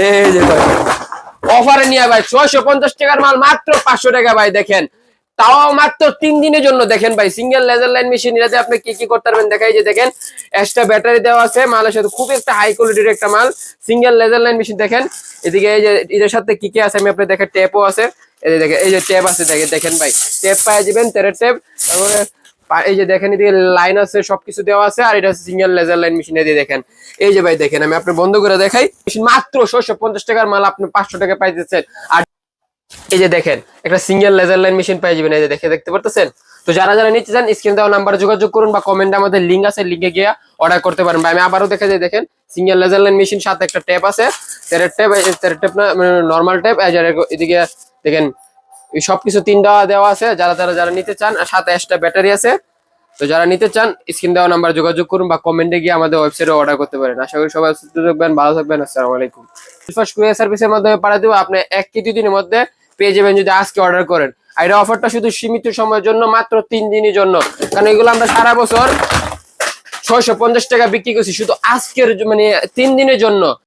এই যে ভাই অফারে নিয়ে ভাই 650 টাকার মাল মাত্র 500 টাকা ভাই দেখেন, তাও মাত্র 3 দিনের জন্য। দেখেন ভাই সিঙ্গেল লেজার লাইন মেশিন, এটাতে আপনি কি কি করতে পারবেন দেখাই। যে দেখেন এক্সট্রা ব্যাটারি দেওয়া আছে, মালের সাথে খুব একটা হাই কোয়ালিটির একটা মাল সিঙ্গেল লেজার লাইন মেশিন। দেখেন এদিকে এই যে এর সাথে কি কি আছে আমি আপনাদের দেখেন, ট্যাপও আছে। এই যে দেখেন এই যে ট্যাপ আছে, দেখেন ভাই ট্যাপ পাই যাবেন, তেরের ট্যাপ। তারপরে এই যে দেখেন এদিকে লাইন আছে, সবকিছু দেওয়া আছে। আর এটা সিঙ্গেল লেজার লাইন মেশিন। এই যে দেখেন এই যে ভাই দেখেন আমি আপনার বন্ধ করে দেখাই, মাত্র 650 টাকার মাল আপনি 500 টাকা পাইতেছেন। আর এই যে দেখেন একটা সিঙ্গেল লেজার লাইন মেশিন পেয়ে যাবেন, এই যে দেখতে পারতেছেন। তো যারা যারা নিতে চান স্ক্রিন দেওয়া নাম্বারে যোগাযোগ করুন বা কমেন্টে আমাদের লিঙ্ক আছে, লিঙ্কে গিয়ে অর্ডার করতে পারেন। ভাই আমি আবারও দেখা যায় দেখেন সিঙ্গেল লেজার লাইন মেশিন, সাথে একটা ট্যাপ আছে, তেরের ট্যাপ না মানে নরমাল ট্যাপ। এদিকে দেখেন সবকিছু তিনটা দেওয়া আছে। যারা নিতে চান, সাথে এক্সট্রা ব্যাটারি আছে। তো যারা নিতে চান স্ক্রিন দেওয়া নাম্বারে যোগাযোগ করুন বা কমেন্টে গিয়ে আমাদের ওয়েবসাইটে অর্ডার করতে পারেন। আশা করি সবাই সুস্থ থাকবেন, ভালো থাকবেন। আসসালামু আলাইকুম। ফার্স্ট কুরিয়ার সার্ভিসের মাধ্যমে পাঠিয়ে দেবো, আপনি 1 কি 2 দিনের মধ্যে পেয়ে যাবেন যদি আজকে অর্ডার করেন। আর এই অফারটা শুধু সীমিত সময়ের জন্য, মাত্র 3 দিনের জন্য। কারণ এগুলো আমরা সারা বছর 650 টাকা বিক্রি করছি, শুধু আজকের মানে 3 দিনের জন্য।